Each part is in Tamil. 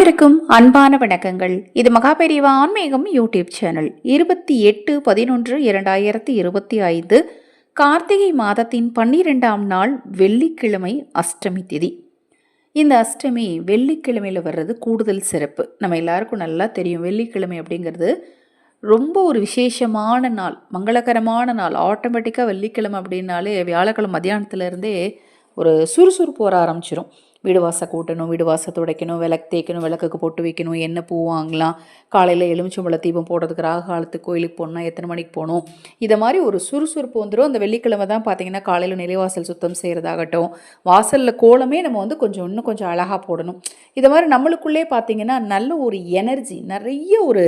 அனைவருக்கும் அன்பான வணக்கங்கள். இது மகாபெரிவா ஆன்மீகம் யூடியூப் சேனல். 28/11/2025 கார்த்திகை மாதத்தின் 12ஆம் நாள் வெள்ளிக்கிழமை அஷ்டமி திதி. இந்த அஷ்டமி வெள்ளிக்கிழமையில் வர்றது கூடுதல் சிறப்பு. நம்ம எல்லாருக்கும் நல்லா தெரியும், வெள்ளிக்கிழமை அப்படிங்கிறது ரொம்ப ஒரு விசேஷமான நாள், மங்களகரமான நாள். ஆட்டோமேட்டிக்காக வெள்ளிக்கிழமை அப்படின்னாலே வியாழக்கிழமை மத்தியானத்துலேருந்தே ஒரு சுறுசுறுப்பு வர ஆரம்பிச்சிடும். வீடு வாசல் கூட்டணும், வீடு வாசல் துடைக்கணும், விளக்கு தேய்க்கணும், விளக்குக்கு போட்டு வைக்கணும், எண்ணெய் பூ வாங்கலாம், காலையில் எலுமிச்சம்பழ தீபம் போடுறதுக்கு ராகு காலத்துக்கு கோயிலுக்கு போகணும்னா எத்தனை மணிக்கு போகணும், இதை மாதிரி ஒரு சுறுசுறுப்பு வந்துடும். அந்த வெள்ளிக்கிழமை தான் பார்த்திங்கன்னா காலையில் நிலைவாசல் சுத்தம் செய்கிறதாகட்டும், வாசலில் கோலமே நம்ம வந்து இன்னும் கொஞ்சம் அழகாக போடணும். இதை மாதிரி நம்மளுக்குள்ளே பார்த்திங்கன்னா நல்ல ஒரு எனர்ஜி, நிறைய ஒரு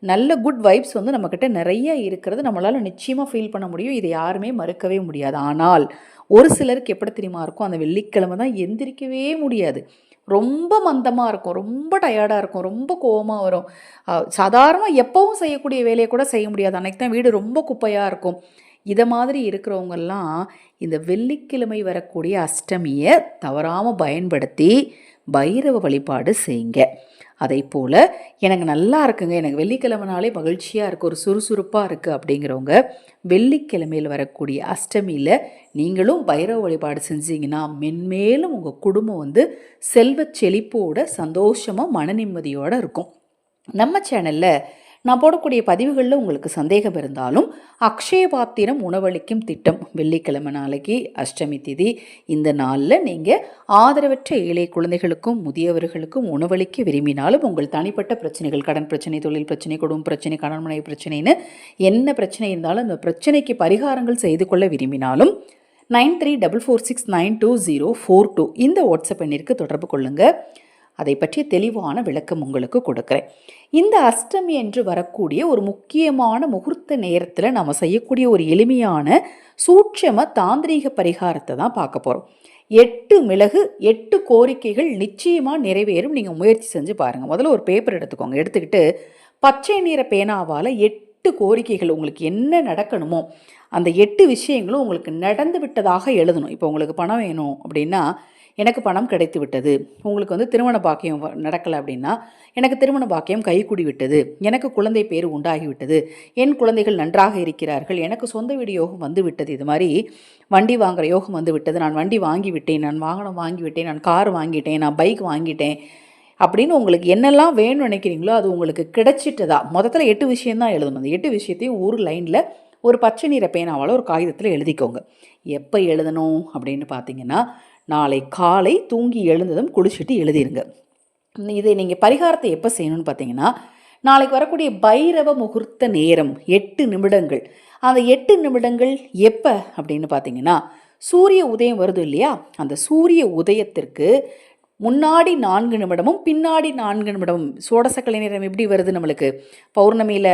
நல்ல குட் வைப்ஸ் வந்து நம்மக்கிட்ட நிறைய இருக்கிறது நம்மளால் நிச்சயமாக ஃபீல் பண்ண முடியும். இதை யாருமே மறுக்கவே முடியாது. ஆனால் ஒரு சிலருக்கு எப்படி தெரியுமா இருக்கும், அந்த வெள்ளிக்கிழமை தான் எந்திரிக்கவே முடியாது, ரொம்ப மந்தமாக இருக்கும், ரொம்ப டயர்டாக இருக்கும், ரொம்ப கோவமாக வரும். சாதாரணமாக எப்போவும் செய்யக்கூடிய வேலையை கூட செய்ய முடியாது, அன்றைக்கி தான் வீடு ரொம்ப குப்பையாக இருக்கும். இதை மாதிரி இருக்கிறவங்கெல்லாம் இந்த வெள்ளிக்கிழமை வரக்கூடிய அஷ்டமியை தவறாமல் பயன்படுத்தி பைரவ வழிபாடு செய்யுங்க. அதே போல் எனக்கு நல்லா இருக்குங்க, எனக்கு வெள்ளிக்கிழமைனாலே மகிழ்ச்சியாக இருக்குது, ஒரு சுறுசுறுப்பாக இருக்குது அப்படிங்கிறவங்க வெள்ளிக்கிழமையில் வரக்கூடிய அஷ்டமியில் நீங்களும் பைரவ வழிபாடு செஞ்சீங்கன்னா மென்மேலும் உங்கள் குடும்பம் வந்து செல்வ செழிப்போட சந்தோஷமாக மன நிம்மதியோடு இருக்கும். நம்ம சேனலில் நான் போடக்கூடிய பதிவுகளில் உங்களுக்கு சந்தேகம் இருந்தாலும் அக்ஷய பாத்திரம் உணவளிக்கும் திட்டம் வெள்ளிக்கிழமை நாளைக்கு அஷ்டமி திதி, இந்த நாளில் நீங்கள் ஆதரவற்ற ஏழை குழந்தைகளுக்கும் முதியவர்களுக்கும் உணவளிக்க விரும்பினாலும் உங்கள் தனிப்பட்ட பிரச்சனைகள், கடன் பிரச்சனை, தொழில் பிரச்சனை, குடும்ப பிரச்சனை, கணவன் பிரச்சனைன்னு என்ன பிரச்சனை இருந்தாலும் அந்த பிரச்சனைக்கு பரிகாரங்கள் செய்து கொள்ள விரும்பினாலும் 9344692042 இந்த வாட்ஸ்அப் எண்ணிற்கு தொடர்பு கொள்ளுங்கள். அதை பற்றிய தெளிவான விளக்கம் உங்களுக்கு கொடுக்குறேன். இந்த அஷ்டமி என்று வரக்கூடிய ஒரு முக்கியமான முகூர்த்த நேரத்தில் நம்ம செய்யக்கூடிய ஒரு எளிமையான சூட்சம தாந்திரீக பரிகாரத்தை தான் பார்க்க போகிறோம். 8 மிளகு 8 கோரிக்கைகள் நிச்சயமாக நிறைவேறும். நீங்கள் முயற்சி செஞ்சு பாருங்கள். முதல்ல ஒரு பேப்பர் எடுத்துக்கோங்க, எடுத்துக்கிட்டு பச்சை நிற பேனாவால் 8 கோரிக்கைகள் உங்களுக்கு என்ன நடக்கணுமோ அந்த 8 விஷயங்களும் உங்களுக்கு நடந்து விட்டதாக எழுதணும். இப்போ உங்களுக்கு பணம் வேணும் அப்படின்னா எனக்கு பணம் கிடைத்து விட்டது, உங்களுக்கு வந்து திருமண பாக்கியம் நடக்கலை அப்படின்னா எனக்கு திருமண பாக்கியம் கைகூடி விட்டது, எனக்கு குழந்தை பேர் உண்டாகிவிட்டது, என் குழந்தைகள் நன்றாக இருக்கிறார்கள், எனக்கு சொந்த வீடு யோகம் வந்து விட்டது, இது மாதிரி வண்டி வாங்குகிற யோகம் வந்து விட்டது, நான் வண்டி வாங்கி விட்டேன், நான் வாகனம் வாங்கி விட்டேன், நான் கார் வாங்கிட்டேன், நான் பைக் வாங்கிட்டேன் அப்படின்னு உங்களுக்கு என்னெல்லாம் வேணும்னு நினைக்கிறீங்களோ அது உங்களுக்கு கிடைச்சிட்டதா. மொத்தத்தில் 8 விஷயந்தான் எழுதணும். அந்த 8 விஷயத்தையும் ஒரு லைனில் ஒரு பச்சை நிற பேனாவால் ஒரு காகிதத்தில் எழுதிக்கோங்க. எப்போ எழுதணும் அப்படின்னு பார்த்தீங்கன்னா நாளை காலை தூங்கி எழுந்ததும் குளிச்சுட்டு எழுதிருங்க. இதை நீங்கள் பரிகாரத்தை எப்போ செய்யணும்னு பார்த்தீங்கன்னா நாளைக்கு வரக்கூடிய பைரவ முகூர்த்த நேரம் 8 நிமிடங்கள். அந்த 8 நிமிடங்கள் எப்போ அப்படின்னு பார்த்தீங்கன்னா சூரிய உதயம் வருது இல்லையா, அந்த சூரிய உதயத்திற்கு முன்னாடி 4 நிமிடமும் பின்னாடி 4 நிமிடமும். சோடசக்கலை நேரம் எப்படி வருது நம்மளுக்கு, பௌர்ணமியில்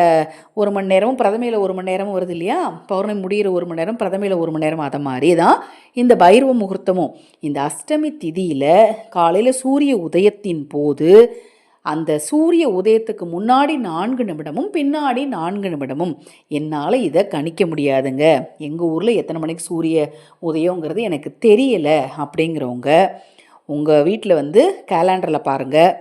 1 மணி நேரமும் பிரதமையில் 1 மணி நேரமும் வருது இல்லையா, பௌர்ணமி முடிகிற 1 மணி நேரம் பிரதமையில் 1 மணி நேரம், அதை மாதிரி தான் இந்த பைரவ முகூர்த்தமும். இந்த அஷ்டமி திதியில் காலையில் சூரிய உதயத்தின் போது அந்த சூரிய உதயத்துக்கு முன்னாடி 4 நிமிடமும் பின்னாடி 4 நிமிடமும். என்னால் இதை கணிக்க முடியாதுங்க, எங்கள் ஊரில் எத்தனை மணிக்கு சூரிய உதயங்கிறது எனக்கு தெரியலை அப்படிங்கிறவங்க உங்கள் வீட்டில் வந்து கேலண்டரில் பாருங்கள்.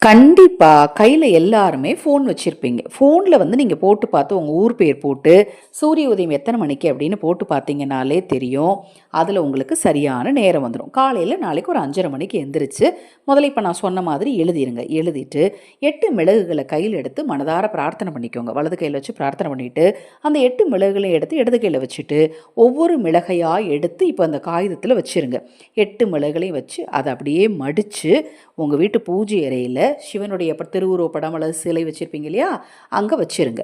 கண்டிப்பாக கையில் எல்லாருமே ஃபோன் வச்சுருப்பீங்க. ஃபோனில் வந்து நீங்கள் போட்டு பார்த்து உங்கள் ஊர் பேர் போட்டு சூரிய உதயம் எத்தனை மணிக்கு அப்படின்னு போட்டு பார்த்தீங்கன்னாலே தெரியும். அதில் உங்களுக்கு சரியான நேரம் வந்துடும். காலையில் நாளைக்கு ஒரு 5:30 மணிக்கு எந்திரிச்சு முதல்ல இப்போ நான் சொன்ன மாதிரி எழுதிருங்க. எழுதிட்டு 8 மிளகுகளை கையில் எடுத்து மனதார பிரார்த்தனை பண்ணிக்கோங்க. வலது கையில் வச்சு பிரார்த்தனை பண்ணிவிட்டு அந்த 8 மிளகுகளையும் எடுத்து இடது கையில் வச்சுட்டு ஒவ்வொரு மிளகையாக எடுத்து இப்போ அந்த காகிதத்தில் வச்சுருங்க. 8 மிளகுகளையும் வச்சு அதை அப்படியே மடித்து உங்கள் வீட்டு பூஜை அறையில் சிவனுடைய திருவுருவ படம் அல்லது சிலை வச்சுருப்பீங்க இல்லையா, அங்கே வச்சுருங்க.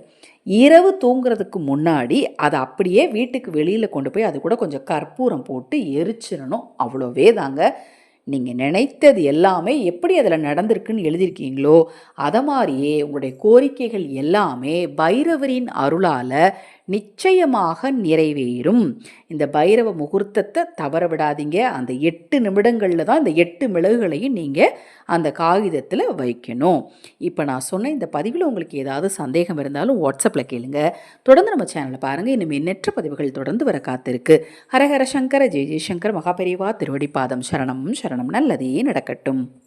இரவு தூங்குறதுக்கு முன்னாடி அதை அப்படியே வீட்டுக்கு வெளியில் கொண்டு போய் அது கூட கொஞ்சம் கற்பூரம் போட்டு எரிச்சிடணும். அவ்வளோவே தாங்க. நீங்கள் நினைத்தது எல்லாமே எப்படி அதில் நடந்திருக்குன்னு எழுதியிருக்கீங்களோ அதை மாதிரியே உங்களுடைய கோரிக்கைகள் எல்லாமே பைரவரின் அருளால் நிச்சயமாக நிறைவேறும். இந்த பைரவ முகூர்த்தத்தை தவற விடாதீங்க. அந்த 8 நிமிடங்களில் தான் இந்த 8 மிளகுகளையும் நீங்கள் அந்த காகிதத்தில் வைக்கணும். இப்போ நான் சொன்ன இந்த பதிவில் உங்களுக்கு ஏதாவது சந்தேகம் இருந்தாலும் வாட்ஸ்அப்பில் கேளுங்க. தொடர்ந்து நம்ம சேனலை பாருங்கள். இன்னும் எண்ணற்ற பதிவுகள் தொடர்ந்து வர காத்திருக்கு. ஹரஹர சங்கர ஜெய ஜெயசங்கர் மகாபெரிவா திருவடிப்பாதம் சரணம் சரணம். சரணம். நல்லதே நடக்கட்டும்.